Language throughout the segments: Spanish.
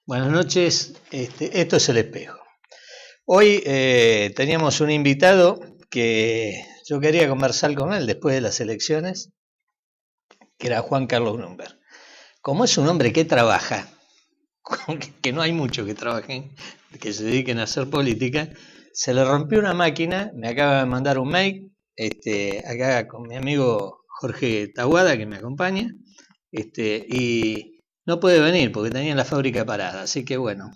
Buenas noches, esto es El Espejo. Hoy teníamos un invitado que yo quería conversar con él después de las elecciones, que era Juan Carlos Bloomberg. Como es un hombre que trabaja, que no hay muchos que trabajen, que se dediquen a hacer política, se le rompió una máquina, me acaba de mandar un mail, acá con mi amigo Jorge Tahuada, que me acompaña, y no puede venir porque tenía la fábrica parada, así que bueno,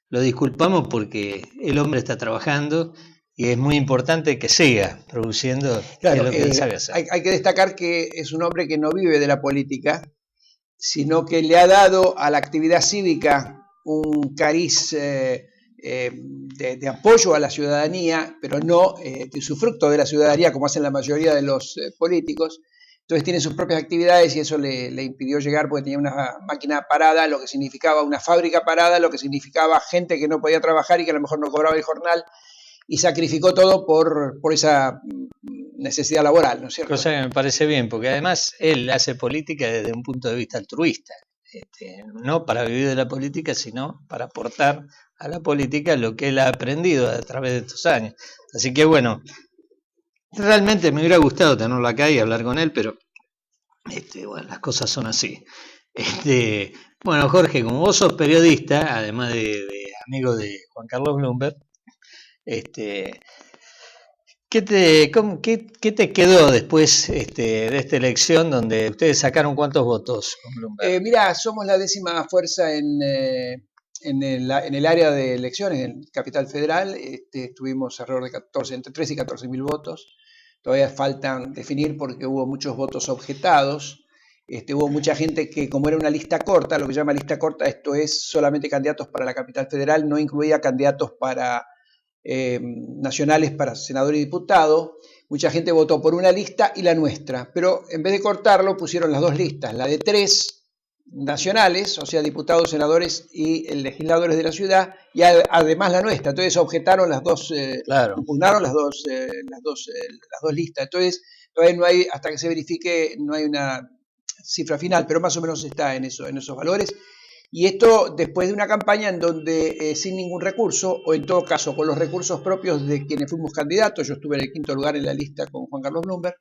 lo disculpamos porque el hombre está trabajando y es muy importante que siga produciendo, claro, lo que él sabe hacer. Hay que destacar que es un hombre que no vive de la política, sino que le ha dado a la actividad cívica un cariz de apoyo a la ciudadanía, pero no de usufructo de la ciudadanía como hacen la mayoría de los políticos. Entonces tiene sus propias actividades y eso le impidió llegar porque tenía una máquina parada, lo que significaba una fábrica parada, lo que significaba gente que no podía trabajar y que a lo mejor no cobraba el jornal, y sacrificó todo por esa necesidad laboral, ¿no es cierto? Cosa que me parece bien, porque además él hace política desde un punto de vista altruista, no para vivir de la política, sino para aportar a la política lo que él ha aprendido a través de estos años. Así que bueno, realmente me hubiera gustado tenerlo acá y hablar con él, pero bueno, las cosas son así. Bueno, Jorge, como vos sos periodista, además de amigo de Juan Carlos Bloomberg, ¿qué te quedó después de esta elección donde ustedes sacaron cuántos votos con Bloomberg? Mirá, somos la 10ª fuerza en el área de elecciones, en Capital Federal. Estuvimos alrededor de entre 13 y 14 mil votos. Todavía faltan definir porque hubo muchos votos objetados. Hubo mucha gente que, como era una lista corta, lo que se llama lista corta, esto es solamente candidatos para la Capital Federal, no incluía candidatos para nacionales para senador y diputado. Mucha gente votó por una lista y la nuestra, pero en vez de cortarlo pusieron las dos listas, la de 3 nacionales, o sea, diputados, senadores y legisladores de la ciudad, y además la nuestra. Entonces objetaron las dos, impugnaron las dos listas. Entonces todavía no hay, hasta que se verifique, no hay una cifra final, pero más o menos está en esos valores. Y esto después de una campaña en donde sin ningún recurso, o en todo caso con los recursos propios de quienes fuimos candidatos, yo estuve en el 5.º lugar en la lista con Juan Carlos Bloomberg,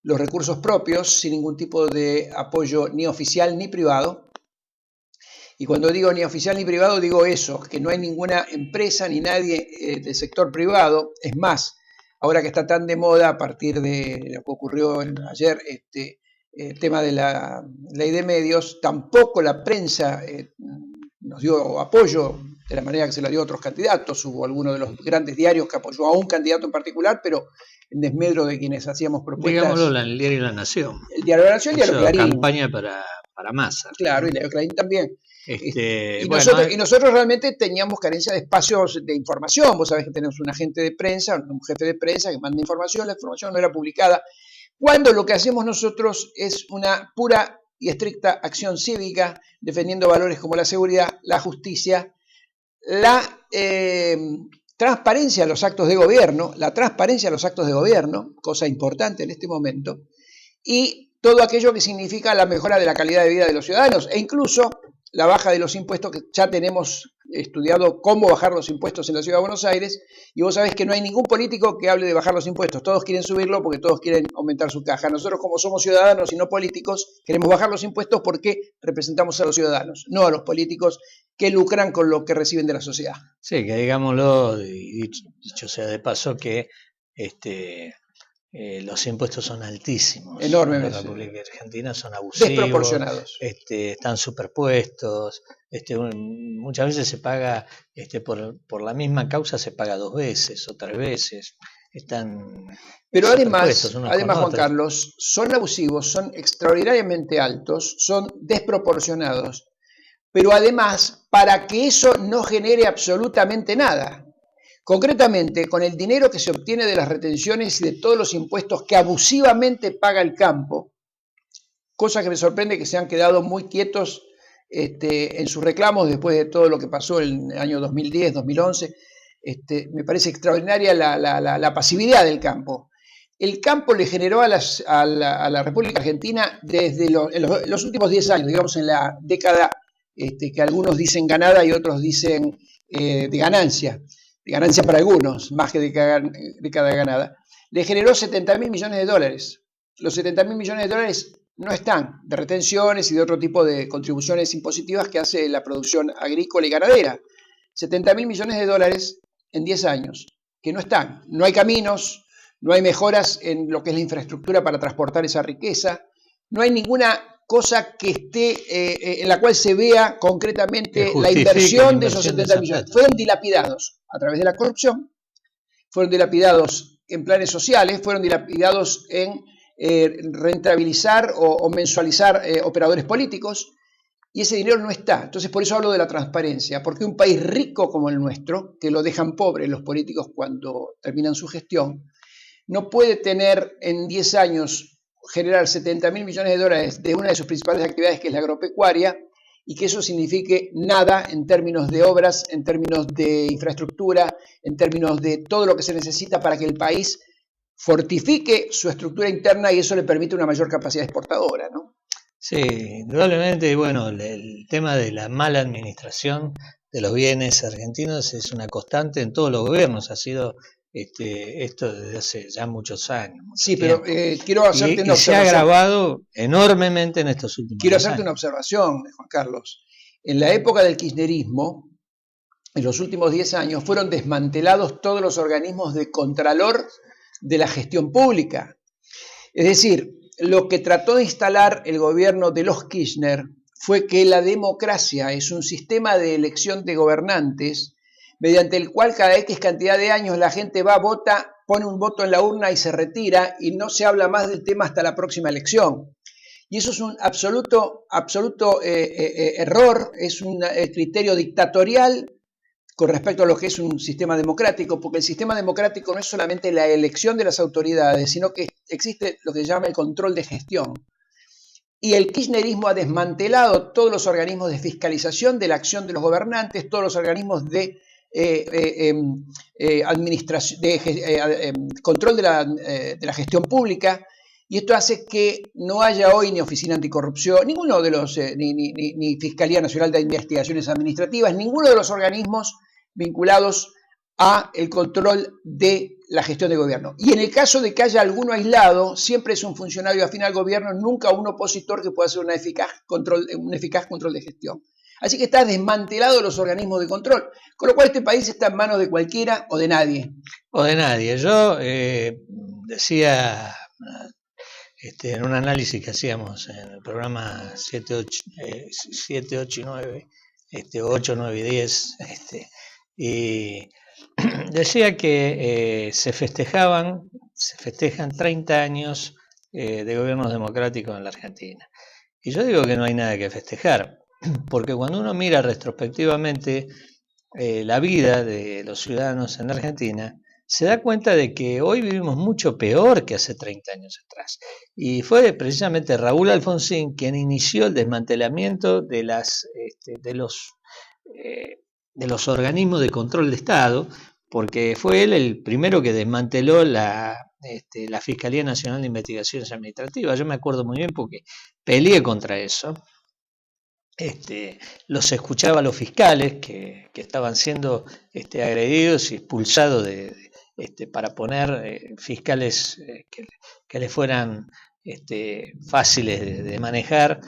los recursos propios, sin ningún tipo de apoyo ni oficial ni privado. Y cuando digo ni oficial ni privado, digo eso, que no hay ninguna empresa ni nadie del sector privado. Es más, ahora que está tan de moda a partir de lo que ocurrió ayer, el tema de la ley de medios, tampoco la prensa nos dio apoyo de la manera que se la dio a otros candidatos. Hubo algunos de los grandes diarios que apoyó a un candidato en particular, pero en desmedro de quienes hacíamos propuestas. Digámoslo, el diario La Nación. El diario La Nación y el diario Clarín. Campaña para Massa. Claro, y el diario Clarín también. Y bueno, nosotros realmente teníamos carencia de espacios de información. Vos sabés que tenemos un agente de prensa, un jefe de prensa que manda información, la información no era publicada. Cuando lo que hacemos nosotros es una pura y estricta acción cívica, defendiendo valores como la seguridad, la justicia, la transparencia de los actos de gobierno, cosa importante en este momento, y todo aquello que significa la mejora de la calidad de vida de los ciudadanos, e incluso la baja de los impuestos, que ya tenemos estudiado cómo bajar los impuestos en la Ciudad de Buenos Aires, y vos sabés que no hay ningún político que hable de bajar los impuestos, todos quieren subirlo porque todos quieren aumentar su caja. Nosotros, como somos ciudadanos y no políticos, queremos bajar los impuestos porque representamos a los ciudadanos, no a los políticos que lucran con lo que reciben de la sociedad. Sí, que digámoslo, dicho sea de paso, que los impuestos son altísimos. Enormemente. En la República Argentina son abusivos. Desproporcionados. Están superpuestos. Muchas veces se paga, por la misma causa se paga 2 veces o 3 veces. Pero además Juan Carlos, son abusivos, son extraordinariamente altos, son desproporcionados. Pero además, para que eso no genere absolutamente nada. Concretamente, con el dinero que se obtiene de las retenciones y de todos los impuestos que abusivamente paga el campo, cosa que me sorprende que se han quedado muy quietos en sus reclamos después de todo lo que pasó en el año 2010, 2011, Me parece extraordinaria la pasividad del campo. El campo le generó a la República Argentina desde en los últimos 10 años, digamos en la década que algunos dicen ganada y otros dicen de ganancia para algunos, más que década ganada, le generó 70.000 millones de dólares. Los 70.000 millones de dólares no están, de retenciones y de otro tipo de contribuciones impositivas que hace la producción agrícola y ganadera. 70.000 millones de dólares en 10 años, que no están. No hay caminos, no hay mejoras en lo que es la infraestructura para transportar esa riqueza, no hay ninguna cosa que esté en la cual se vea concretamente la inversión de esos 70 millones. Fueron dilapidados a través de la corrupción, fueron dilapidados en planes sociales, fueron dilapidados en rentabilizar o mensualizar operadores políticos, y ese dinero no está. Entonces, por eso hablo de la transparencia, porque un país rico como el nuestro, que lo dejan pobre los políticos cuando terminan su gestión, no puede tener en 10 años generar 70.000 millones de dólares de una de sus principales actividades, que es la agropecuaria, y que eso signifique nada en términos de obras, en términos de infraestructura, en términos de todo lo que se necesita para que el país fortifique su estructura interna y eso le permite una mayor capacidad exportadora, ¿no? Sí, indudablemente, bueno, el tema de la mala administración de los bienes argentinos es una constante en todos los gobiernos, ha sido esto desde hace ya muchos años. Sí, pero quiero hacerte una observación. Se ha agravado enormemente en estos últimos años. Quiero hacerte una observación, Juan Carlos. En la época del kirchnerismo, en los últimos 10 años, fueron desmantelados todos los organismos de contralor de la gestión pública. Es decir, lo que trató de instalar el gobierno de los Kirchner fue que la democracia es un sistema de elección de gobernantes mediante el cual cada X cantidad de años la gente va, vota, pone un voto en la urna y se retira y no se habla más del tema hasta la próxima elección. Y eso es un absoluto error, es un criterio dictatorial con respecto a lo que es un sistema democrático, porque el sistema democrático no es solamente la elección de las autoridades, sino que existe lo que se llama el control de gestión. Y el kirchnerismo ha desmantelado todos los organismos de fiscalización de la acción de los gobernantes, todos los organismos de administración, control de la gestión pública, y esto hace que no haya hoy ni Oficina Anticorrupción, ninguno de los, ni Fiscalía Nacional de Investigaciones Administrativas, ninguno de los organismos vinculados a el control de la gestión de gobierno. Y en el caso de que haya alguno aislado, siempre es un funcionario afín al gobierno, nunca un opositor que pueda hacer un eficaz control de gestión. Así que está desmantelado los organismos de control, con lo cual este país está en manos de cualquiera o de nadie. O de nadie. Yo decía en un análisis que hacíamos en el programa 7, 8 y 9, 8, 9 y 10, y decía que se festejan 30 años de gobiernos democráticos en la Argentina. Y yo digo que no hay nada que festejar, porque cuando uno mira retrospectivamente la vida de los ciudadanos en la Argentina, se da cuenta de que hoy vivimos mucho peor que hace 30 años atrás. Y fue precisamente Raúl Alfonsín quien inició el desmantelamiento de los organismos de control de Estado, porque fue él el primero que desmanteló la Fiscalía Nacional de Investigaciones Administrativas. Yo me acuerdo muy bien porque peleé contra eso. Los escuchaba a los fiscales que estaban siendo agredidos y expulsados para poner fiscales que les fueran fáciles de manejar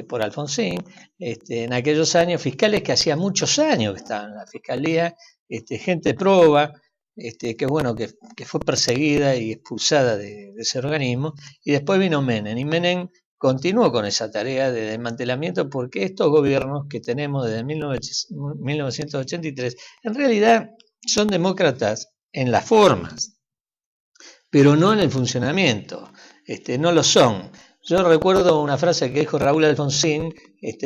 por Alfonsín. En aquellos años, fiscales que hacía muchos años que estaban en la fiscalía, gente proba, que bueno, que fue perseguida y expulsada de ese organismo, y después vino Menem, y Menem continuó con esa tarea de desmantelamiento porque estos gobiernos que tenemos desde 1983 en realidad son demócratas en las formas, pero no en el funcionamiento, no lo son. Yo recuerdo una frase que dijo Raúl Alfonsín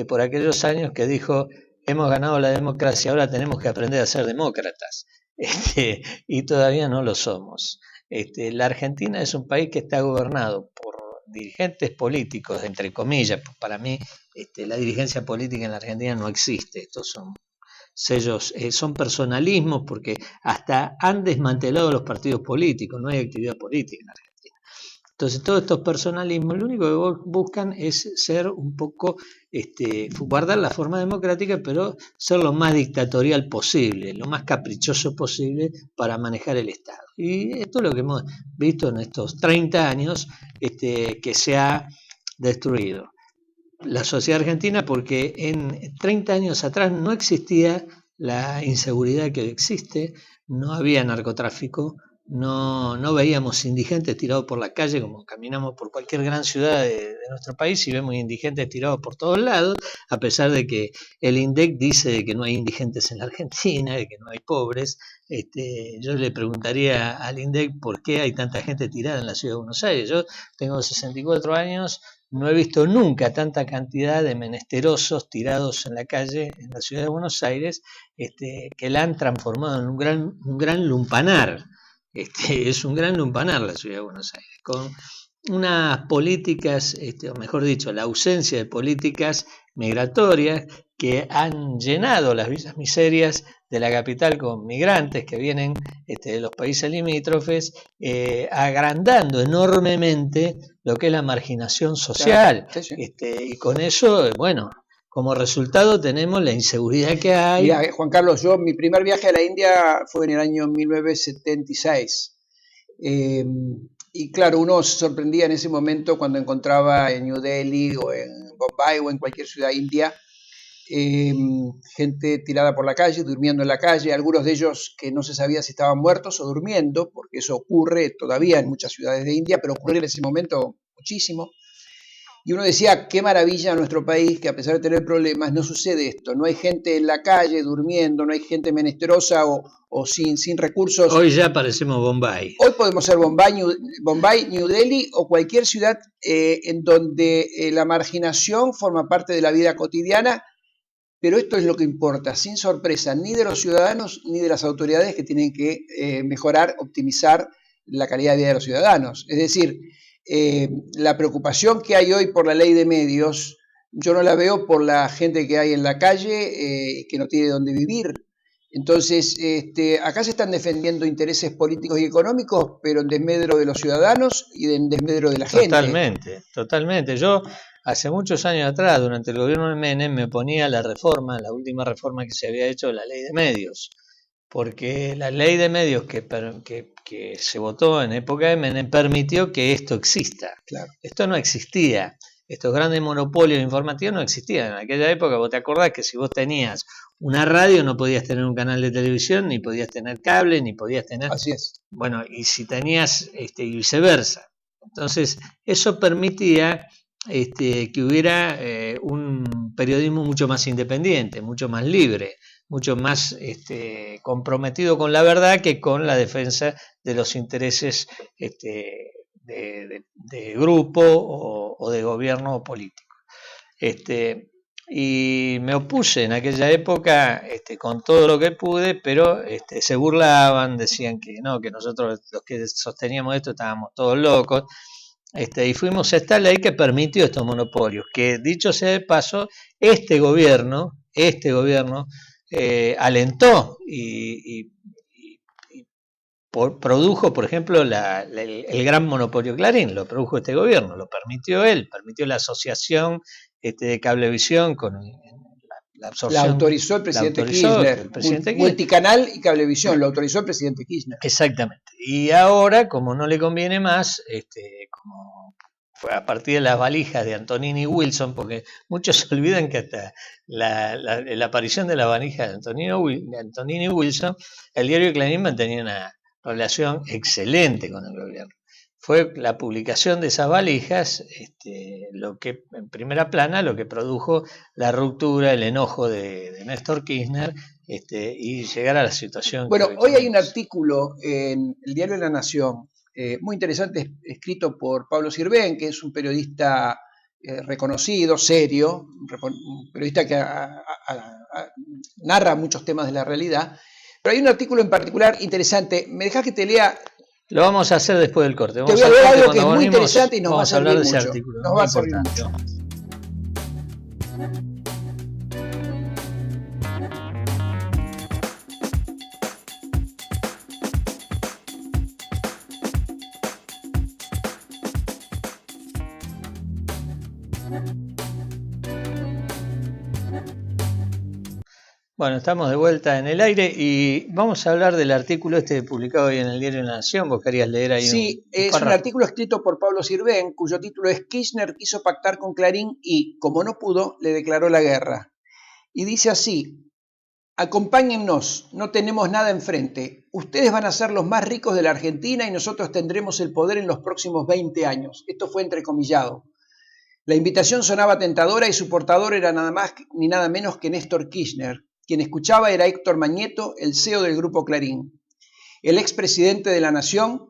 por aquellos años, que dijo: hemos ganado la democracia, ahora tenemos que aprender a ser demócratas, y todavía no lo somos. La Argentina es un país que está gobernado por dirigentes políticos, entre comillas. Para mí la dirigencia política en la Argentina no existe. Estos son son personalismos, porque hasta han desmantelado los partidos políticos, no hay actividad política en Argentina. Entonces todos estos personalismos lo único que buscan es ser un poco, guardar la forma democrática, pero ser lo más dictatorial posible, lo más caprichoso posible para manejar el Estado. Y esto es lo que hemos visto en estos 30 años que se ha destruido la sociedad argentina, porque en 30 años atrás no existía la inseguridad que hoy existe, no había narcotráfico, no veíamos indigentes tirados por la calle, como caminamos por cualquier gran ciudad de nuestro país y vemos indigentes tirados por todos lados, a pesar de que el INDEC dice que no hay indigentes en la Argentina, de que no hay pobres. Yo le preguntaría al INDEC por qué hay tanta gente tirada en la ciudad de Buenos Aires. Yo tengo 64 años, no he visto nunca tanta cantidad de menesterosos tirados en la calle en la ciudad de Buenos Aires, que la han transformado en un gran lumpanar. Es un gran lumpanar la ciudad de Buenos Aires, con unas políticas, o mejor dicho, la ausencia de políticas migratorias que han llenado las villas miserias de la capital con migrantes que vienen de los países limítrofes, agrandando enormemente lo que es la marginación social. Claro, sí. Y con eso, bueno, como resultado tenemos la inseguridad que hay. Mira, Juan Carlos, mi primer viaje a la India fue en el año 1976. Y claro, uno se sorprendía en ese momento cuando encontraba en New Delhi o en Bombay o en cualquier ciudad india gente tirada por la calle, durmiendo en la calle, algunos de ellos que no se sabía si estaban muertos o durmiendo, porque eso ocurre todavía en muchas ciudades de India, pero ocurrió en ese momento muchísimo. Y uno decía, qué maravilla en nuestro país, que a pesar de tener problemas, no sucede esto. No hay gente en la calle durmiendo, no hay gente menesterosa o sin recursos. Hoy ya parecemos Bombay. Hoy podemos ser Bombay, New Delhi o cualquier ciudad en donde la marginación forma parte de la vida cotidiana, pero esto es lo que importa, sin sorpresa, ni de los ciudadanos ni de las autoridades que tienen que mejorar, optimizar la calidad de vida de los ciudadanos. Es decir, la preocupación que hay hoy por la ley de medios, yo no la veo por la gente que hay en la calle que no tiene dónde vivir. Entonces, acá se están defendiendo intereses políticos y económicos, pero en desmedro de los ciudadanos y en desmedro de la gente. Totalmente. Yo hace muchos años atrás, durante el gobierno de Menem, me oponía a la última reforma que se había hecho de la ley de medios, porque la ley de medios que se votó en época de Menem permitió que esto exista. Claro. Esto no existía. Estos grandes monopolios informativos no existían. En aquella época, vos te acordás que si vos tenías una radio no podías tener un canal de televisión, ni podías tener cable, ni podías tener... Así es. Bueno, y si tenías, y viceversa. Entonces, eso permitía que hubiera un periodismo mucho más independiente, mucho más libre, mucho más comprometido con la verdad que con la defensa de los intereses de grupo o de gobierno político. Y me opuse en aquella época con todo lo que pude, pero se burlaban, decían que no, que nosotros los que sosteníamos esto estábamos todos locos. Y fuimos a esta ley que permitió estos monopolios, que dicho sea de paso, este gobierno alentó y produjo, por ejemplo, el gran monopolio Clarín, lo produjo este gobierno, lo permitió él, permitió la asociación de Cablevisión con la absorción. La autorizó el presidente Kirchner. Multicanal y Cablevisión, lo autorizó el presidente Kirchner. Exactamente. Y ahora, como no le conviene más, como fue a partir de las valijas de Antonini y Wilson, porque muchos se olvidan que hasta la aparición de las valijas de Antonini y Wilson, el diario Clarín mantenía una relación excelente con el gobierno. Fue la publicación de esas valijas lo que en primera plana lo que produjo la ruptura, el enojo de Néstor Kirchner y llegar a la situación. Bueno, hoy hay un artículo en el diario de La Nación muy interesante, escrito por Pablo Sirven, que es un periodista reconocido, serio, un periodista que narra muchos temas de la realidad. Pero hay un artículo en particular interesante. ¿Me dejás que te lea? Lo vamos a hacer después del corte. Te voy a leer algo que es muy interesante y nos va a servir mucho. Artículo, nos va a servir mucho. Bueno, estamos de vuelta en el aire y vamos a hablar del artículo publicado hoy en el diario La Nación. ¿Vos querías leer ahí? Sí, es un artículo escrito por Pablo Sirven, cuyo título es Kirchner quiso pactar con Clarín y, como no pudo, le declaró la guerra. Y dice así: acompáñennos, no tenemos nada enfrente. Ustedes van a ser los más ricos de la Argentina y nosotros tendremos el poder en los próximos 20 años. Esto fue entrecomillado. La invitación sonaba tentadora y su portador era nada más ni nada menos que Néstor Kirchner. Quien escuchaba era Héctor Mañeto, el CEO del Grupo Clarín. El expresidente de la Nación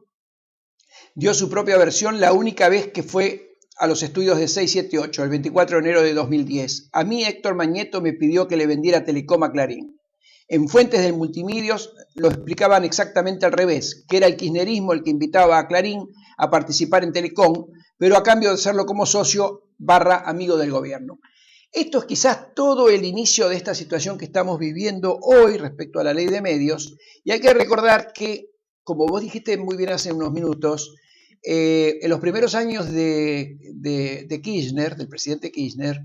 dio su propia versión la única vez que fue a los estudios de 678, el 24 de enero de 2010. A mí Héctor Mañeto me pidió que le vendiera Telecom a Clarín. En fuentes del Multimedios lo explicaban exactamente al revés, que era el kirchnerismo el que invitaba a Clarín a participar en Telecom, pero a cambio de hacerlo como socio / amigo del gobierno. Esto es quizás todo el inicio de esta situación que estamos viviendo hoy respecto a la ley de medios, y hay que recordar que, como vos dijiste muy bien hace unos minutos, en los primeros años de Kirchner, del presidente Kirchner,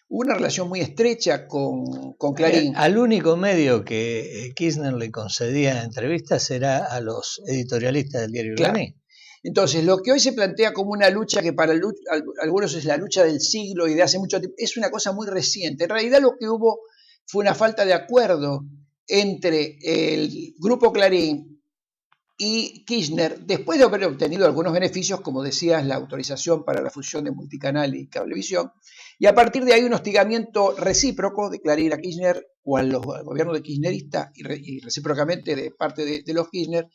hubo una relación muy estrecha con Clarín. Al único medio que Kirchner le concedía entrevistas era a los editorialistas del diario Clarín. Entonces, lo que hoy se plantea como una lucha que para algunos es la lucha del siglo y de hace mucho tiempo, es una cosa muy reciente. En realidad lo que hubo fue una falta de acuerdo entre el Grupo Clarín y Kirchner, después de haber obtenido algunos beneficios, como decías, la autorización para la fusión de Multicanal y Cablevisión, y a partir de ahí un hostigamiento recíproco de Clarín a Kirchner o al gobierno de kirchnerista y recíprocamente de parte de los Kirchner,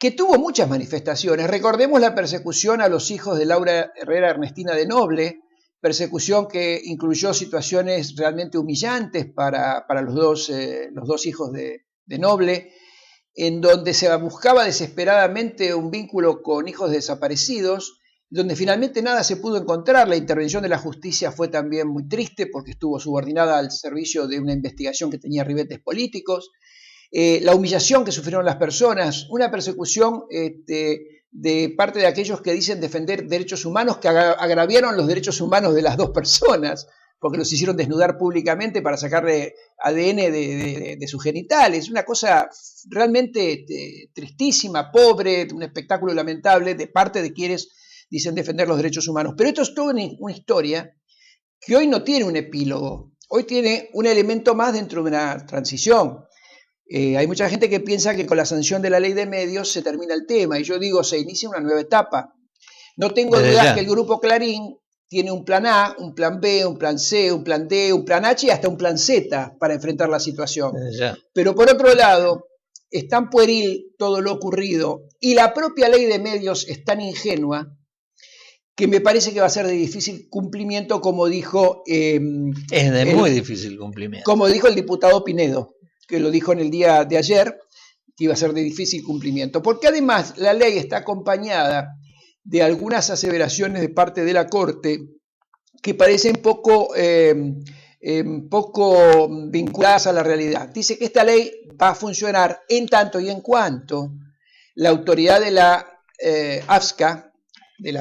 que tuvo muchas manifestaciones. Recordemos la persecución a los hijos de Laura Herrera Ernestina de Noble, persecución que incluyó situaciones realmente humillantes para los dos hijos de Noble, en donde se buscaba desesperadamente un vínculo con hijos desaparecidos, donde finalmente nada se pudo encontrar. La intervención de la justicia fue también muy triste porque estuvo subordinada al servicio de una investigación que tenía ribetes políticos. La humillación que sufrieron las personas, una persecución de parte de aquellos que dicen defender derechos humanos, que agraviaron los derechos humanos de las dos personas, porque los hicieron desnudar públicamente para sacarle ADN de sus genitales. Una cosa realmente tristísima, pobre, un espectáculo lamentable de parte de quienes dicen defender los derechos humanos. Pero esto es toda una historia que hoy no tiene un epílogo, hoy tiene un elemento más dentro de una transición. Hay mucha gente que piensa que con la sanción de la ley de medios se termina el tema, y yo digo, se inicia una nueva etapa. No tengo dudas que el Grupo Clarín tiene un plan A, un plan B, un plan C, un plan D, un plan H y hasta un plan Z para enfrentar la situación. Pero por otro lado, es tan pueril todo lo ocurrido y la propia ley de medios es tan ingenua que me parece que va a ser de difícil cumplimiento, como dijo... es de muy difícil cumplimiento. Como dijo el diputado Pinedo, que lo dijo en el día de ayer, que iba a ser de difícil cumplimiento. Porque además la ley está acompañada de algunas aseveraciones de parte de la Corte que parecen poco vinculadas a la realidad. Dice que esta ley va a funcionar en tanto y en cuanto la autoridad de la AFSCA, del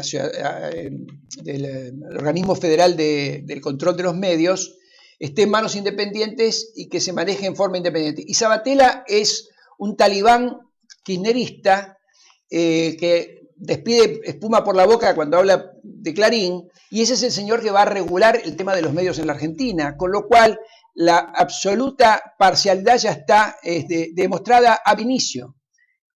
Organismo Federal del Control de los Medios, esté en manos independientes y que se maneje en forma independiente. Y Sabatella es un talibán kirchnerista que despide espuma por la boca cuando habla de Clarín, y ese es el señor que va a regular el tema de los medios en la Argentina, con lo cual la absoluta parcialidad ya está demostrada ab inicio,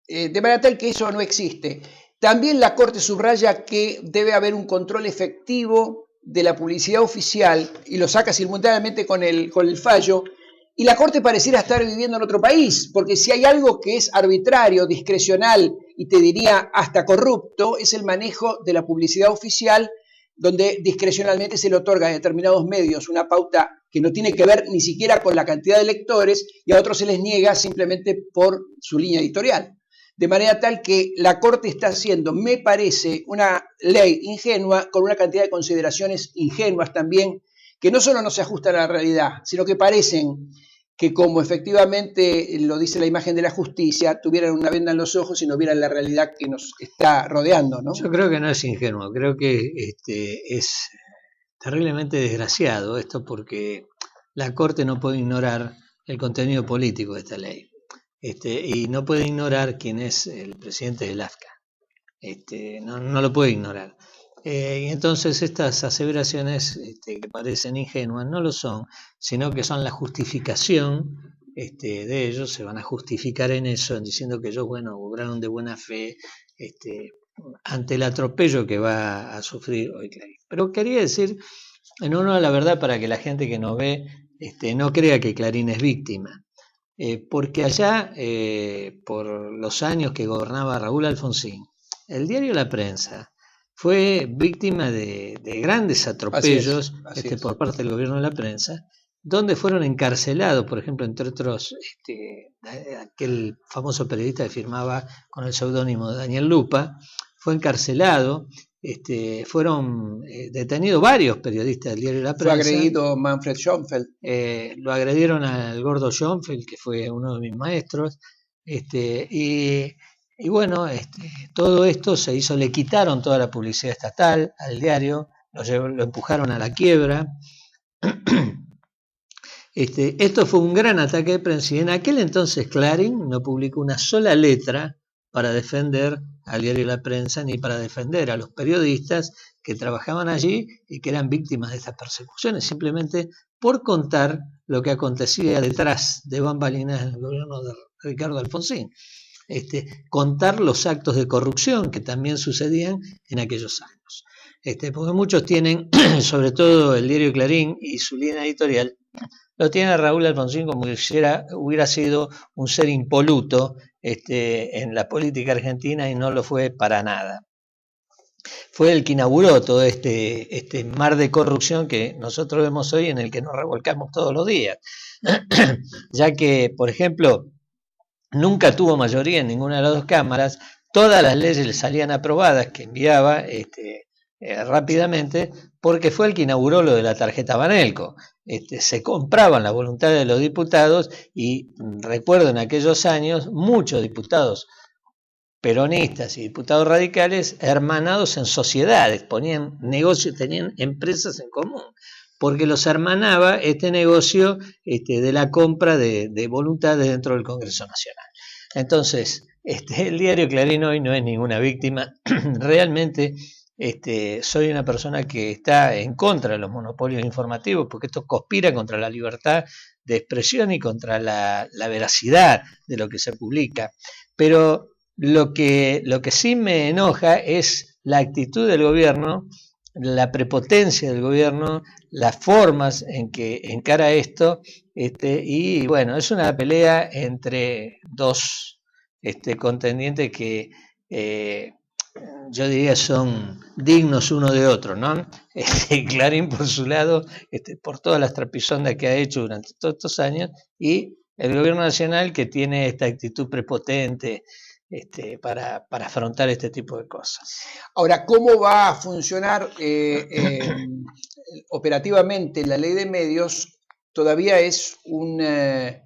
de manera tal que eso no existe. También la Corte subraya que debe haber un control efectivo de la publicidad oficial y lo saca simultáneamente con el fallo, y la Corte pareciera estar viviendo en otro país, porque si hay algo que es arbitrario, discrecional y te diría hasta corrupto, es el manejo de la publicidad oficial, donde discrecionalmente se le otorga a determinados medios una pauta que no tiene que ver ni siquiera con la cantidad de lectores, y a otros se les niega simplemente por su línea editorial. De manera tal que la Corte está haciendo, me parece, una ley ingenua con una cantidad de consideraciones ingenuas también, que no solo no se ajustan a la realidad, sino que parecen que, como efectivamente lo dice la imagen de la justicia, tuvieran una venda en los ojos y no vieran la realidad que nos está rodeando, ¿no? Yo creo que no es ingenuo, creo que terriblemente desgraciado esto, porque la Corte no puede ignorar el contenido político de esta ley. Y no puede ignorar quién es el presidente del AFCA. No lo puede ignorar. Y entonces estas aseveraciones que parecen ingenuas no lo son, sino que son la justificación de ellos. Se van a justificar en eso, diciendo que ellos, bueno, obraron de buena fe ante el atropello que va a sufrir hoy Clarín. Pero quería decir, en honor a la verdad, para que la gente que nos ve no crea que Clarín es víctima. Porque allá, por los años que gobernaba Raúl Alfonsín, el diario La Prensa fue víctima de grandes atropellos así es. Por parte del gobierno de La Prensa, donde fueron encarcelados, por ejemplo, entre otros, aquel famoso periodista que firmaba con el seudónimo de Daniel Lupa, fue encarcelado. Fueron detenidos varios periodistas del diario La Prensa. Fue agredido Manfred Schönfeld. Lo agredieron al gordo Schönfeld, que fue uno de mis maestros, y bueno, todo esto se hizo, le quitaron toda la publicidad estatal al diario, lo empujaron a la quiebra. Esto fue un gran ataque de prensa, y en aquel entonces Clarín no publicó una sola letra para defender al diario La Prensa, ni para defender a los periodistas que trabajaban allí y que eran víctimas de estas persecuciones, simplemente por contar lo que acontecía detrás de bambalinas del gobierno de Ricardo Alfonsín. Contar los actos de corrupción que también sucedían en aquellos años. Porque muchos tienen, sobre todo el diario Clarín y su línea editorial, lo tiene a Raúl Alfonsín como si hubiera sido un ser impoluto en la política argentina, y no lo fue para nada. Fue el que inauguró todo este mar de corrupción que nosotros vemos hoy, en el que nos revolcamos todos los días. Ya que, por ejemplo, nunca tuvo mayoría en ninguna de las dos cámaras, todas las leyes le salían aprobadas, que enviaba rápidamente, porque fue el que inauguró lo de la tarjeta Banelco. Se compraban la voluntad de los diputados, y recuerdo en aquellos años muchos diputados peronistas y diputados radicales hermanados en sociedades, ponían negocios, tenían empresas en común, porque los hermanaba este negocio de la compra de voluntades dentro del Congreso Nacional. Entonces, el diario Clarín hoy no es ninguna víctima. Realmente soy una persona que está en contra de los monopolios informativos, porque esto conspira contra la libertad de expresión y contra la veracidad de lo que se publica. Pero lo que sí me enoja es la actitud del gobierno, la prepotencia del gobierno, las formas en que encara esto, y bueno, es una pelea entre dos contendientes que yo diría son dignos uno de otro, ¿no? Clarín por su lado, por todas las trapisondas que ha hecho durante todos estos años, y el gobierno nacional, que tiene esta actitud prepotente para afrontar este tipo de cosas. Ahora, ¿cómo va a funcionar operativamente la ley de medios? Todavía es una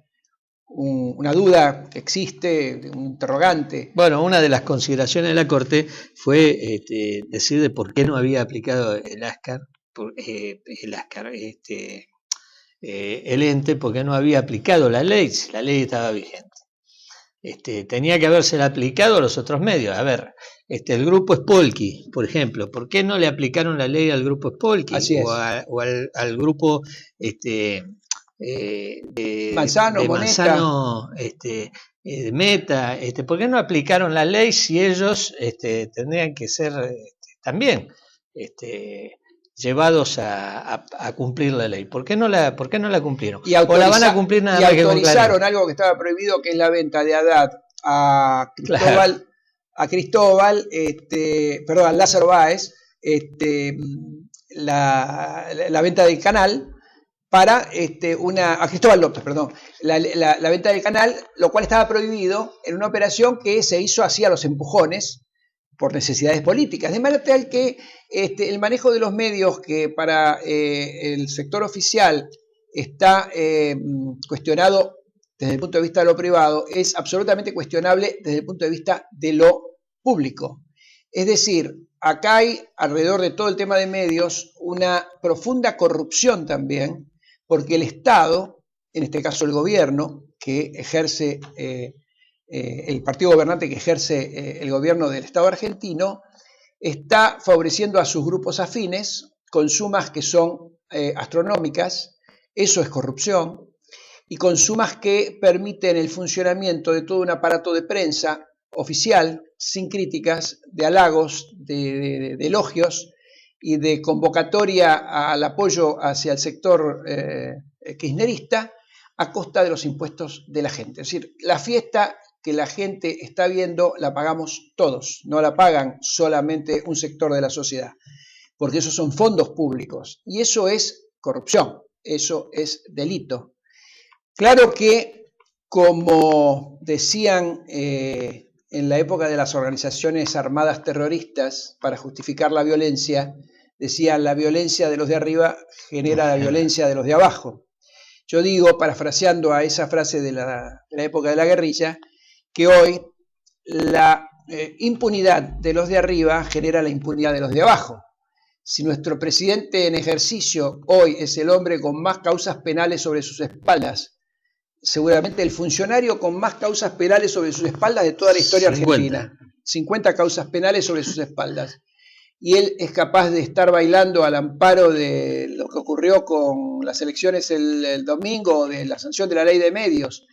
duda que existe, un interrogante. Bueno, una de las consideraciones de la Corte fue decir de por qué no había aplicado el ente, porque no había aplicado la ley, si la ley estaba vigente. Tenía que habérsela aplicado a los otros medios. A ver, el grupo Spolky, por ejemplo, ¿por qué no le aplicaron la ley al grupo Spolky? O al grupo Manzano, Meta? ¿Por qué no aplicaron la ley si ellos tendrían que ser también llevados a cumplir la ley? ¿Por qué no la cumplieron? ¿O la van a cumplir nada más que con Clarín? Y autorizaron algo que estaba prohibido, que es la venta de Haddad a Cristóbal, a Lázaro Báez, la venta del canal para a Cristóbal López, perdón, la venta del canal, lo cual estaba prohibido en una operación que se hizo así a los empujones, por necesidades políticas, de manera tal que el manejo de los medios, que para el sector oficial está cuestionado desde el punto de vista de lo privado, es absolutamente cuestionable desde el punto de vista de lo público. Es decir, acá hay alrededor de todo el tema de medios una profunda corrupción también, porque el Estado, en este caso el gobierno, que ejerce, el partido gobernante que ejerce el gobierno del Estado argentino, está favoreciendo a sus grupos afines con sumas que son astronómicas. Eso es corrupción, y con sumas que permiten el funcionamiento de todo un aparato de prensa oficial, sin críticas, de halagos, de elogios y de convocatoria al apoyo hacia el sector kirchnerista a costa de los impuestos de la gente. Es decir, la fiesta que la gente está viendo la pagamos todos, no la pagan solamente un sector de la sociedad, porque esos son fondos públicos y eso es corrupción, eso es delito. Claro que, como decían en la época de las organizaciones armadas terroristas, para justificar la violencia, decían: la violencia de los de arriba genera la violencia de los de abajo. Yo digo, parafraseando a esa frase de la época de la guerrilla, que hoy la impunidad de los de arriba genera la impunidad de los de abajo. Si nuestro presidente en ejercicio hoy es el hombre con más causas penales sobre sus espaldas, seguramente el funcionario con más causas penales sobre sus espaldas de toda la historia argentina. 50 causas penales sobre sus espaldas. Y él es capaz de estar bailando al amparo de lo que ocurrió con las elecciones el domingo, de la sanción de la ley de medios,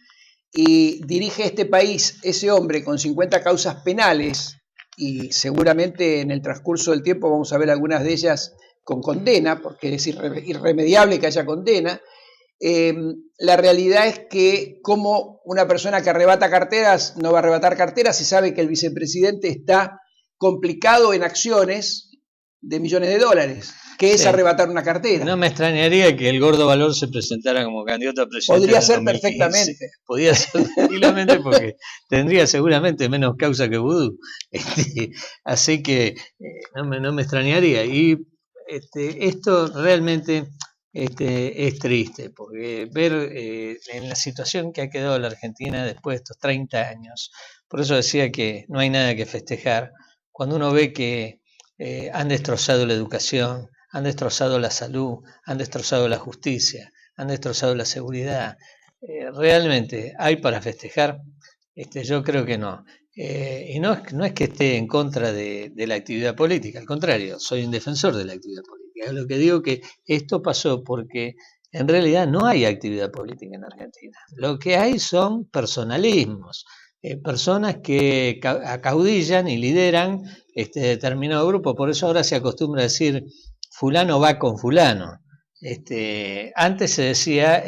y dirige este país ese hombre con 50 causas penales, y seguramente en el transcurso del tiempo vamos a ver algunas de ellas con condena, porque es irremediable que haya condena. La realidad es que, como una persona que arrebata carteras no va a arrebatar carteras si sabe que el vicepresidente está complicado en acciones de millones de dólares, que es arrebatar una cartera. No me extrañaría que el Gordo Valor se presentara como candidato a presidente. Podría ser perfectamente. Podría ser tranquilamente, porque tendría seguramente menos causa que Vudú. Así que no me extrañaría. Y esto realmente es triste, porque ver en la situación que ha quedado la Argentina después de estos 30 años, por eso decía que no hay nada que festejar, cuando uno ve que han destrozado la educación, han destrozado la salud, han destrozado la justicia, han destrozado la seguridad. ¿Realmente hay para festejar? Yo creo que no. Y no es que esté en contra de la actividad política, al contrario, soy un defensor de la actividad política. Lo que digo que esto pasó porque en realidad no hay actividad política en Argentina. Lo que hay son personalismos. Personas que acaudillan y lideran determinado grupo. Por eso ahora se acostumbra a decir fulano va con fulano. Antes se decía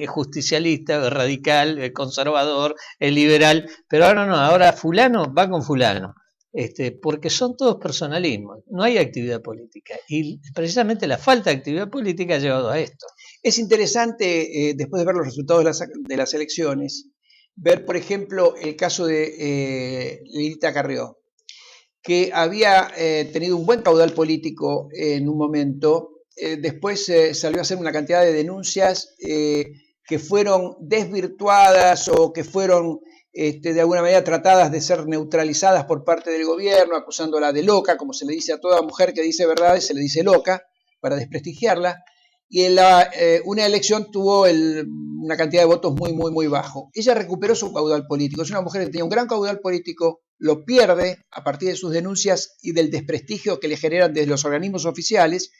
justicialista, radical, conservador, liberal, pero ahora no, ahora fulano va con fulano. Porque son todos personalismos, no hay actividad política y precisamente la falta de actividad política ha llevado a esto. Es interesante, después de ver los resultados de las elecciones, ver, por ejemplo, el caso de Lilita Carrió, que había tenido un buen caudal político en un momento, después salió a hacer una cantidad de denuncias que fueron desvirtuadas o que fueron de alguna manera tratadas de ser neutralizadas por parte del gobierno, acusándola de loca, como se le dice a toda mujer que dice verdades, se le dice loca, para desprestigiarla. Y en una elección tuvo una cantidad de votos muy bajo. Ella recuperó su caudal político. Es una mujer que tenía un gran caudal político, lo pierde a partir de sus denuncias y del desprestigio que le generan desde los organismos oficiales,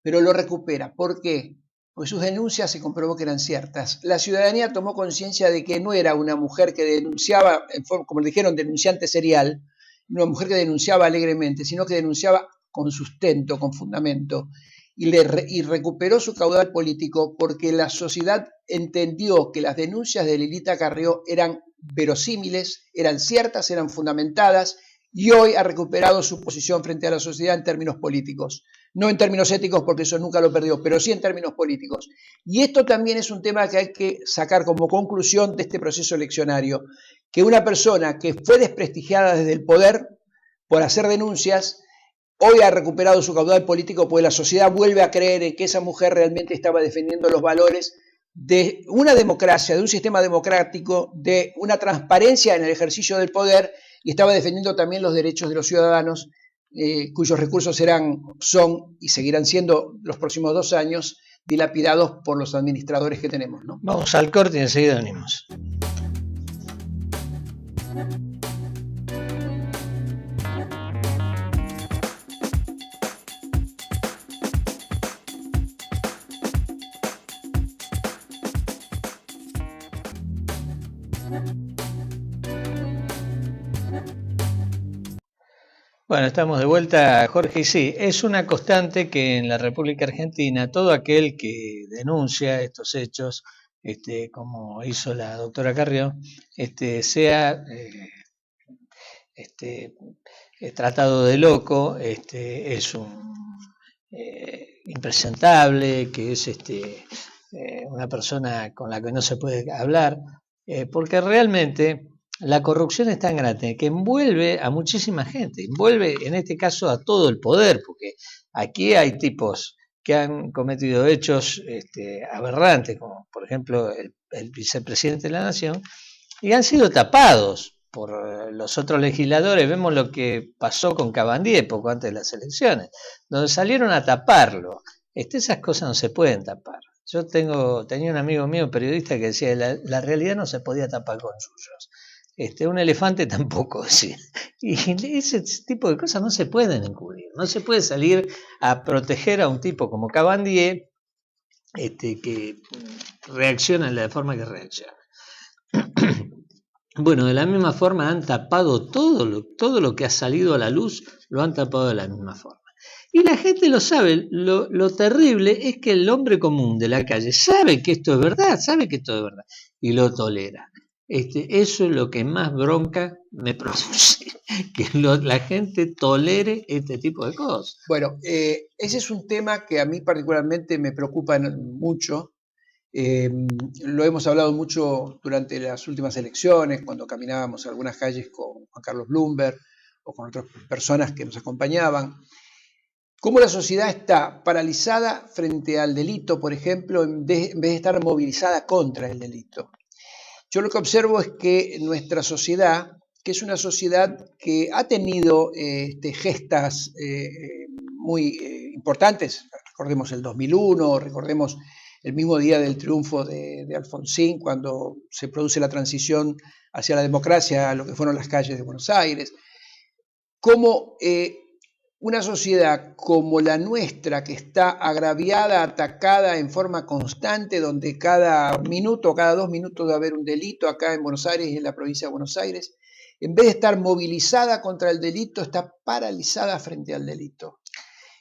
pero lo recupera. ¿Por qué? Porque sus denuncias se comprobó que eran ciertas. La ciudadanía tomó conciencia de que no era una mujer que denunciaba, como le dijeron, denunciante serial, una mujer que denunciaba alegremente, sino que denunciaba con sustento, con fundamento. Y recuperó su caudal político porque la sociedad entendió que las denuncias de Lilita Carrió eran verosímiles, eran ciertas, eran fundamentadas, y hoy ha recuperado su posición frente a la sociedad en términos políticos. No en términos éticos, porque eso nunca lo perdió, pero sí en términos políticos. Y esto también es un tema que hay que sacar como conclusión de este proceso eleccionario, que una persona que fue desprestigiada desde el poder por hacer denuncias, hoy ha recuperado su caudal político porque la sociedad vuelve a creer en que esa mujer realmente estaba defendiendo los valores de una democracia, de un sistema democrático, de una transparencia en el ejercicio del poder, y estaba defendiendo también los derechos de los ciudadanos cuyos recursos son y seguirán siendo los próximos 2 años dilapidados por los administradores que tenemos, ¿no? Vamos al corte y enseguida venimos. Bueno, estamos de vuelta, Jorge, y sí, es una constante que en la República Argentina todo aquel que denuncia estos hechos, como hizo la doctora Carrió, sea tratado de loco, es un impresentable, que es una persona con la que no se puede hablar, porque realmente la corrupción es tan grande que envuelve a muchísima gente, envuelve en este caso a todo el poder, porque aquí hay tipos que han cometido hechos aberrantes, como por ejemplo el vicepresidente de la Nación, y han sido tapados por los otros legisladores. Vemos lo que pasó con Cabandier poco antes de las elecciones, donde salieron a taparlo. Esas cosas no se pueden tapar. Yo tenía un amigo mío periodista que decía la realidad no se podía tapar con suyos. Un elefante tampoco, sí. Y ese tipo de cosas no se pueden encubrir. No se puede salir a proteger a un tipo como Cabandier, que reacciona de la forma que reacciona. Bueno, de la misma forma han tapado todo lo que ha salido a la luz, lo han tapado de la misma forma. Y la gente lo sabe. Lo terrible es que el hombre común de la calle sabe que esto es verdad, y lo tolera. Eso es lo que más bronca me produce, que la gente tolere este tipo de cosas. Bueno, ese es un tema que a mí particularmente me preocupa mucho. Lo hemos hablado mucho durante las últimas elecciones, cuando caminábamos algunas calles con Juan Carlos Bloomberg o con otras personas que nos acompañaban. Cómo la sociedad está paralizada frente al delito, por ejemplo, en vez de estar movilizada contra el delito. Yo lo que observo es que nuestra sociedad, que es una sociedad que ha tenido gestas muy importantes, recordemos el 2001, recordemos el mismo día del triunfo de Alfonsín, cuando se produce la transición hacia la democracia, a lo que fueron las calles de Buenos Aires, como una sociedad como la nuestra, que está agraviada, atacada en forma constante, donde cada minuto, cada 2 minutos va a haber un delito acá en Buenos Aires y en la provincia de Buenos Aires, en vez de estar movilizada contra el delito, está paralizada frente al delito.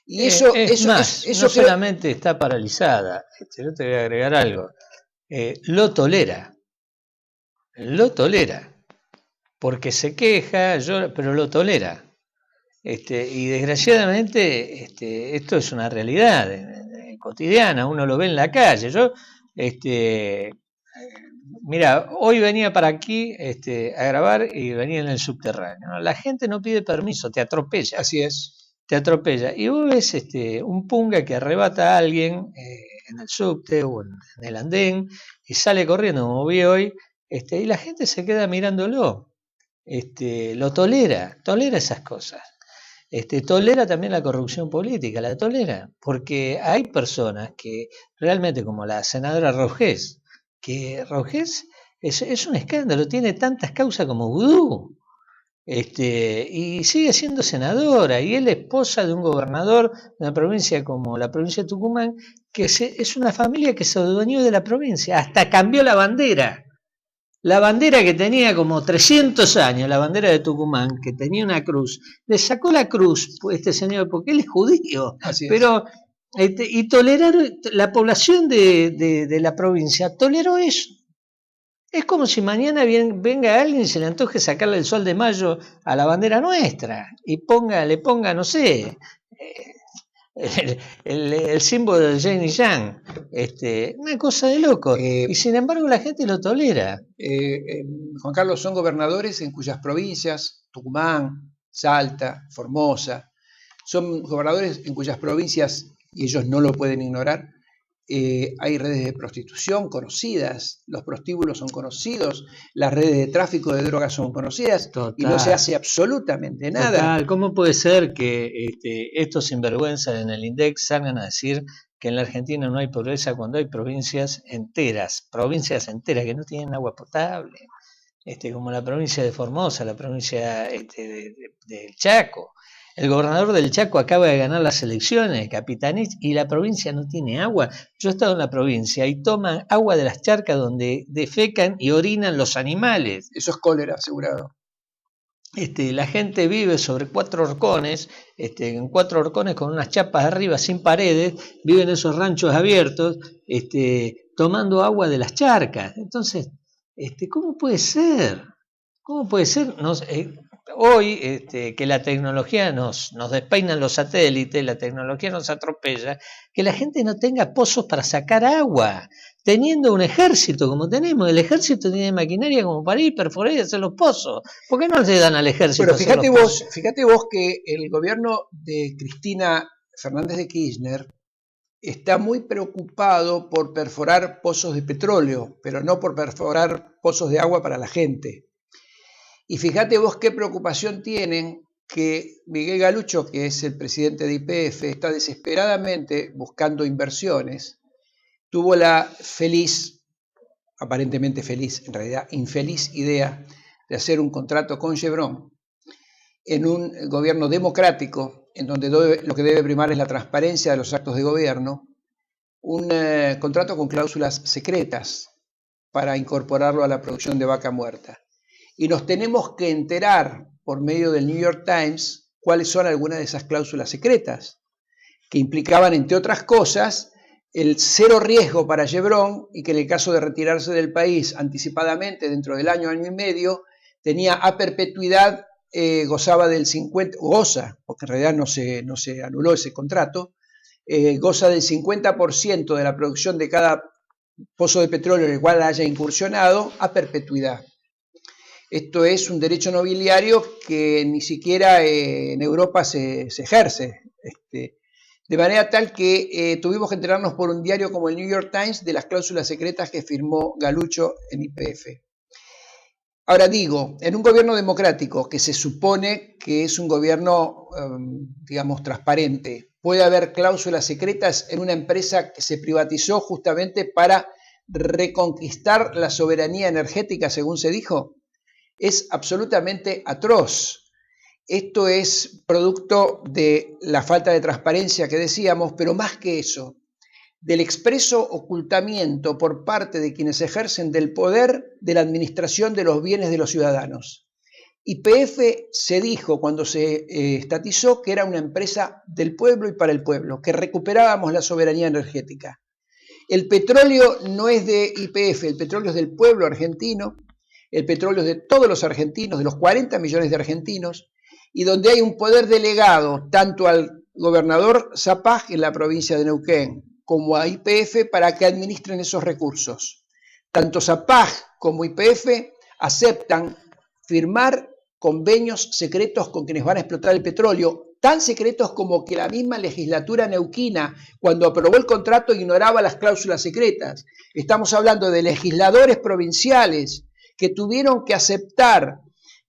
Y no solamente está paralizada, yo te voy a agregar algo, lo tolera, porque se queja, pero lo tolera. Y desgraciadamente esto es una realidad cotidiana, uno lo ve en la calle. Mira, hoy venía para aquí a grabar y venía en el subterráneo, ¿no? La gente no pide permiso, te atropella. Así es. Te atropella. Y vos ves un punga que arrebata a alguien en el subte o en el andén y sale corriendo, como vi hoy, y la gente se queda mirándolo. Lo tolera esas cosas. Tolera también la corrupción política, la tolera, porque hay personas que realmente, como la senadora Rogés, que Rogés es un escándalo, tiene tantas causas como Vudú, y sigue siendo senadora, y es la esposa de un gobernador de una provincia como la provincia de Tucumán, que es una familia que se adueñó de la provincia, hasta cambió la bandera. La bandera que tenía como 300 años, la bandera de Tucumán, que tenía una cruz, le sacó la cruz este señor porque él es judío. Pero y tolerar la población de la provincia toleró eso. Es como si mañana venga alguien y se le antoje sacarle el sol de mayo a la bandera nuestra y le ponga, no sé, el símbolo de Yin y Yang, una cosa de loco, y sin embargo la gente lo tolera. Juan Carlos, son gobernadores en cuyas provincias, Tucumán, Salta, Formosa, son gobernadores en cuyas provincias, y ellos no lo pueden ignorar, hay redes de prostitución conocidas, los prostíbulos son conocidos, las redes de tráfico de drogas son conocidas. Total. Y no se hace absolutamente nada. Total. ¿Cómo puede ser que estos sinvergüenzas en el INDEC salgan a decir que en la Argentina no hay pobreza cuando hay provincias enteras que no tienen agua potable? Como la provincia de Formosa, la provincia del Chaco. El gobernador del Chaco acaba de ganar las elecciones, Capitanich, y la provincia no tiene agua. Yo he estado en la provincia y toman agua de las charcas donde defecan y orinan los animales. Eso es cólera, asegurado. La gente vive sobre 4 horcones, en 4 horcones con unas chapas arriba sin paredes, viven en esos ranchos abiertos, tomando agua de las charcas. Entonces, ¿cómo puede ser? ¿Cómo puede ser? Hoy que la tecnología nos despeina los satélites, la tecnología nos atropella, que la gente no tenga pozos para sacar agua, teniendo un ejército como tenemos. El ejército tiene maquinaria como para ir, perforar y hacer los pozos. ¿Por qué no le dan al ejército? Pero fíjate vos que el gobierno de Cristina Fernández de Kirchner está muy preocupado por perforar pozos de petróleo, pero no por perforar pozos de agua para la gente. Y fíjate vos qué preocupación tienen que Miguel Galucho, que es el presidente de YPF, está desesperadamente buscando inversiones. Tuvo la aparentemente feliz, en realidad infeliz idea de hacer un contrato con Chevron en un gobierno democrático, en donde lo que debe primar es la transparencia de los actos de gobierno, un contrato con cláusulas secretas para incorporarlo a la producción de vaca muerta. Y nos tenemos que enterar por medio del New York Times cuáles son algunas de esas cláusulas secretas, que implicaban, entre otras cosas, el cero riesgo para Chevron y que en el caso de retirarse del país anticipadamente dentro del año y medio, tenía a perpetuidad, gozaba del 50%, porque en realidad no se anuló ese contrato, goza del 50% de la producción de cada pozo de petróleo en el cual haya incursionado a perpetuidad. Esto es un derecho nobiliario que ni siquiera en Europa se ejerce. De manera tal que tuvimos que enterarnos por un diario como el New York Times de las cláusulas secretas que firmó Galucho en YPF. Ahora digo, en un gobierno democrático que se supone que es un gobierno, digamos, transparente, puede haber cláusulas secretas en una empresa que se privatizó justamente para reconquistar la soberanía energética, según se dijo. Es absolutamente atroz. Esto es producto de la falta de transparencia que decíamos, pero más que eso, del expreso ocultamiento por parte de quienes ejercen del poder de la administración de los bienes de los ciudadanos. YPF se dijo cuando se estatizó que era una empresa del pueblo y para el pueblo, que recuperábamos la soberanía energética. El petróleo no es de YPF, el petróleo es del pueblo argentino. El petróleo es de todos los argentinos, de los 40 millones de argentinos, y donde hay un poder delegado tanto al gobernador Zapag en la provincia de Neuquén como a YPF para que administren esos recursos. Tanto Zapag como YPF aceptan firmar convenios secretos con quienes van a explotar el petróleo, tan secretos como que la misma legislatura neuquina, cuando aprobó el contrato, ignoraba las cláusulas secretas. Estamos hablando de legisladores provinciales que tuvieron que aceptar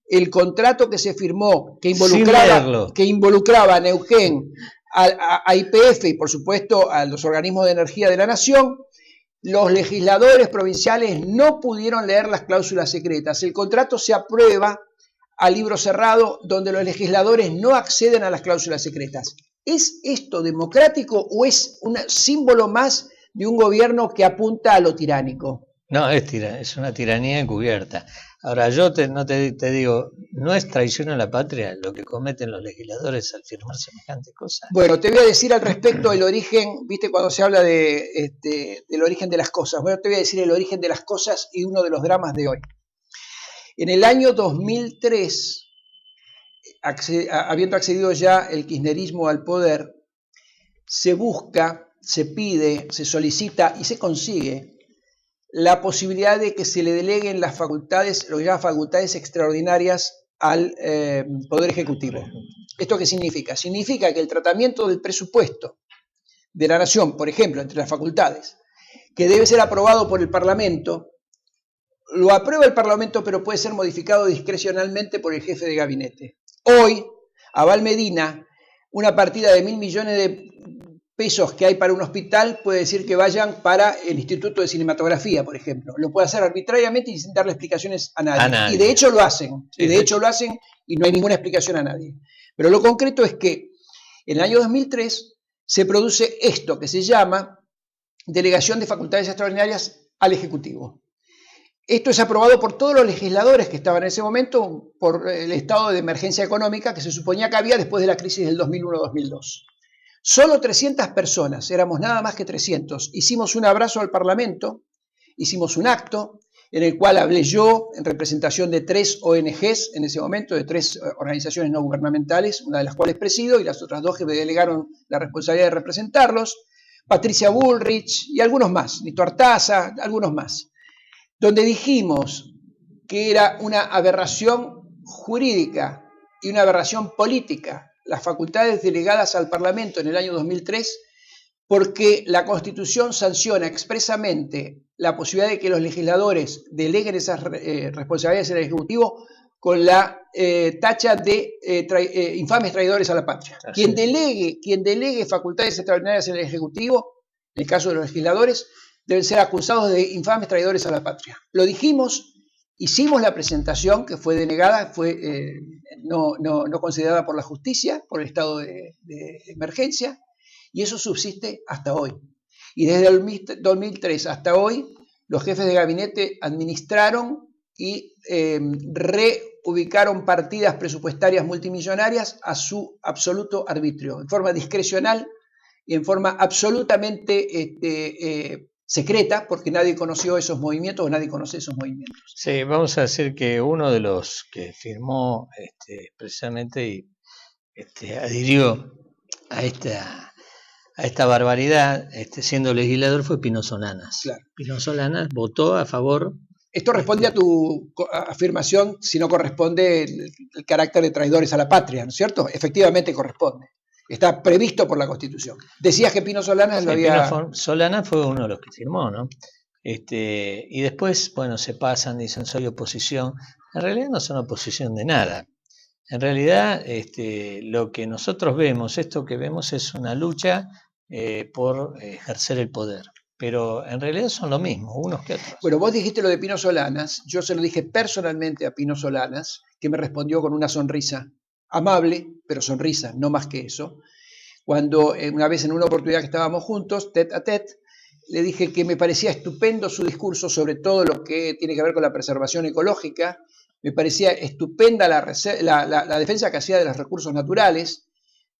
el contrato que se firmó, que involucraba a Neuquén, a YPF y por supuesto a los organismos de energía de la nación. Los legisladores provinciales no pudieron leer las cláusulas secretas. El contrato se aprueba a libro cerrado, donde los legisladores no acceden a las cláusulas secretas. ¿Es esto democrático o es un símbolo más de un gobierno que apunta a lo tiránico? No, es una tiranía encubierta. Ahora, yo te digo, ¿no es traición a la patria lo que cometen los legisladores al firmar semejante cosa? Bueno, te voy a decir al respecto el origen, viste cuando se habla del origen de las cosas. Bueno, te voy a decir el origen de las cosas y uno de los dramas de hoy. En el año 2003, habiendo accedido ya el kirchnerismo al poder, se busca, se pide, se solicita y se consigue la posibilidad de que se le deleguen las facultades, lo que llaman facultades extraordinarias al Poder Ejecutivo. ¿Esto qué significa? Significa que el tratamiento del presupuesto de la Nación, por ejemplo, entre las facultades, que debe ser aprobado por el Parlamento, lo aprueba el Parlamento, pero puede ser modificado discrecionalmente por el jefe de gabinete. Hoy, Abal Medina, una partida de 1.000 millones de pesos que hay para un hospital, puede decir que vayan para el Instituto de Cinematografía, por ejemplo. Lo puede hacer arbitrariamente y sin darle explicaciones a nadie. Y de hecho lo hacen. Sí, y de hecho lo hacen y no hay ninguna explicación a nadie. Pero lo concreto es que en el año 2003 se produce esto que se llama delegación de facultades extraordinarias al Ejecutivo. Esto es aprobado por todos los legisladores que estaban en ese momento por el estado de emergencia económica que se suponía que había después de la crisis del 2001-2002. Solo 300 personas, éramos nada más que 300, hicimos un abrazo al Parlamento, hicimos un acto en el cual hablé yo en representación de 3 ONGs en ese momento, de 3 organizaciones no gubernamentales, una de las cuales presido y las otras 2 que me delegaron la responsabilidad de representarlos, Patricia Bullrich y algunos más, Nito Artaza, algunos más, donde dijimos que era una aberración jurídica y una aberración política las facultades delegadas al Parlamento en el año 2003, porque la Constitución sanciona expresamente la posibilidad de que los legisladores deleguen esas responsabilidades en el Ejecutivo con la tacha de infames traidores a la patria. Quien delegue facultades extraordinarias en el Ejecutivo, en el caso de los legisladores, deben ser acusados de infames traidores a la patria. Lo dijimos, hicimos la presentación que fue denegada, fue no considerada por la justicia, por el estado de emergencia, y eso subsiste hasta hoy. Y desde el 2003 hasta hoy, los jefes de gabinete administraron y reubicaron partidas presupuestarias multimillonarias a su absoluto arbitrio, en forma discrecional y en forma absolutamente secreta, porque nadie conoció esos movimientos o nadie conoce esos movimientos. Sí, vamos a decir que uno de los que firmó precisamente y adhirió a esta barbaridad, siendo legislador, fue Pino Solanas. Claro. Pino Solanas votó a favor. Esto responde a tu afirmación, si no corresponde el carácter de traidores a la patria, ¿no es cierto? Efectivamente corresponde. Está previsto por la Constitución. Decías que Pino Solanas lo había... Pino Solanas fue uno de los que firmó, ¿no? Y después, bueno, se pasan, dicen soy oposición. En realidad no son oposición de nada. En realidad, lo que nosotros vemos, esto que vemos es una lucha por ejercer el poder. Pero en realidad son lo mismo, unos que otros. Bueno, vos dijiste lo de Pino Solanas, yo se lo dije personalmente a Pino Solanas, que me respondió con una sonrisa amable, pero sonrisa, no más que eso. Cuando una vez en una oportunidad que estábamos juntos, tete a tete, le dije que me parecía estupendo su discurso sobre todo lo que tiene que ver con la preservación ecológica, me parecía estupenda la defensa que hacía de los recursos naturales,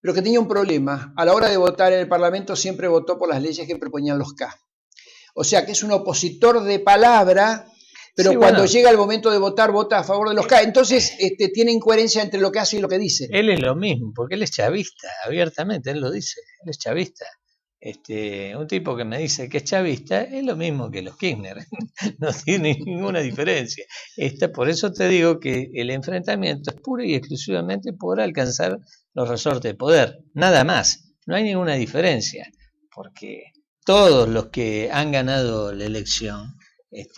pero que tenía un problema. A la hora de votar en el Parlamento siempre votó por las leyes que proponían los K. O sea que es un opositor de palabra, pero sí, cuando llega el momento de votar, vota a favor de los K. Entonces tiene incoherencia entre lo que hace y lo que dice. Él es lo mismo, porque él es chavista, abiertamente, él lo dice, él es chavista. Un tipo que me dice que es chavista es lo mismo que los Kirchner, no tiene ninguna diferencia. Por eso te digo que el enfrentamiento es puro y exclusivamente por alcanzar los resortes de poder, nada más, no hay ninguna diferencia, porque todos los que han ganado la elección, los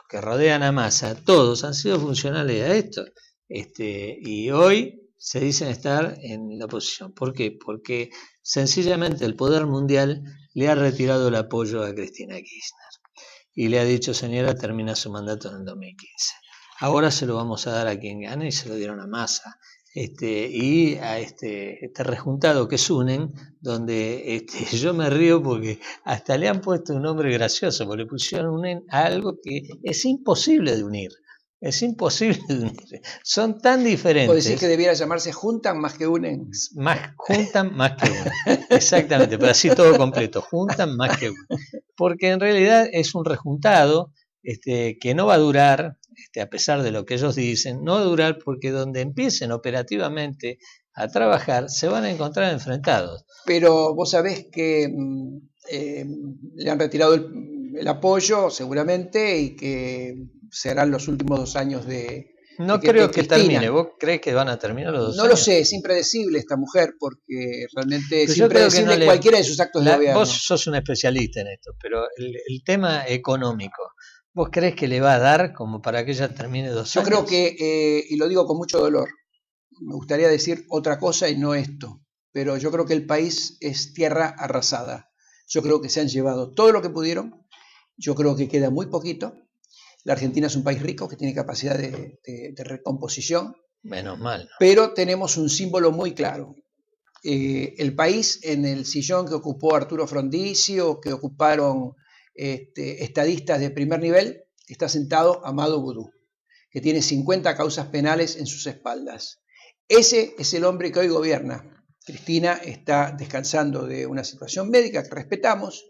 que rodean a Massa, todos han sido funcionales a esto, y hoy se dicen estar en la oposición. ¿Por qué? Porque sencillamente el poder mundial le ha retirado el apoyo a Cristina Kirchner y le ha dicho, señora, termina su mandato en el 2015. Ahora se lo vamos a dar a quien gane y se lo dieron a Massa. Y a este rejuntado que es UNEN, donde yo me río porque hasta le han puesto un nombre gracioso, porque le pusieron UNEN a algo que es imposible de unir. Es imposible de unir. Son tan diferentes. ¿Puedo decir que debiera llamarse Juntan más que Unen? Juntan más que Unen. Exactamente, pero así todo completo. Juntan más que Unen. Porque en realidad es un rejuntado que no va a durar, a pesar de lo que ellos dicen, no va a durar porque donde empiecen operativamente a trabajar se van a encontrar enfrentados. Pero vos sabés que le han retirado el apoyo seguramente y que serán los últimos 2 años de No que creo que Cristina. termine. ¿Vos crees que van a terminar los 2 No años? lo sé, es impredecible esta mujer, porque realmente es Pero yo creo que impredecible cualquiera de sus actos de gobierno. Vos sos un especialista en esto, pero el tema económico, ¿vos crees que le va a dar como para que ella termine 2 Yo años? creo que, y lo digo con mucho dolor, me gustaría decir otra cosa y no esto, pero yo creo que el país es tierra arrasada. Yo creo que se han llevado todo lo que pudieron, yo creo que queda muy poquito. La Argentina es un país rico que tiene capacidad de recomposición, Menos mal. pero tenemos un símbolo muy claro. El país en el sillón que ocupó Arturo Frondizi, que ocuparon estadistas de primer nivel, está sentado Amado Boudou, que tiene 50 causas penales en sus espaldas. Ese es el hombre que hoy gobierna. Cristina está descansando de una situación médica que respetamos,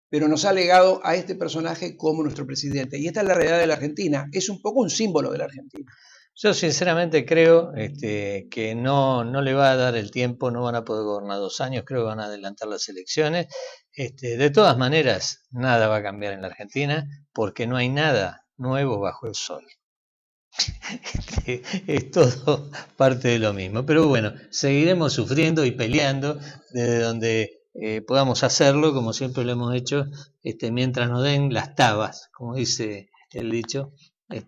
pero nos ha legado a este personaje como nuestro presidente. Y esta es la realidad de la Argentina. Es un poco un símbolo de la Argentina. Yo sinceramente creo que no le va a dar el tiempo, no van a poder gobernar 2 años, creo que van a adelantar las elecciones. De todas maneras, nada va a cambiar en la Argentina porque no hay nada nuevo bajo el sol. Es todo parte de lo mismo. Pero bueno, seguiremos sufriendo y peleando desde donde podamos hacerlo, como siempre lo hemos hecho, mientras nos den las tabas, como dice el dicho,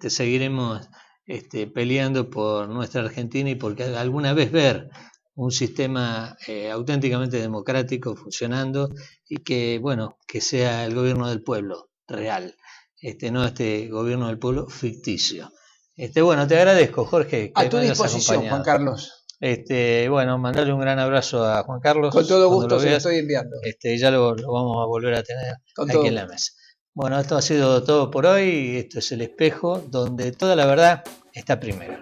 seguiremos peleando por nuestra Argentina y porque alguna vez ver un sistema auténticamente democrático funcionando y que, bueno, que sea el gobierno del pueblo real, no este gobierno del pueblo ficticio. Bueno, te agradezco, Jorge, que a tu me hayas disposición, acompañado. Juan Carlos. Bueno, mandarle un gran abrazo a Juan Carlos. Con todo cuando gusto se lo veas. estoy enviando. Ya lo vamos a volver a tener Con aquí todo en la gusto. mesa. Bueno, esto ha sido todo por hoy. Esto es El Espejo, donde toda la verdad está primero.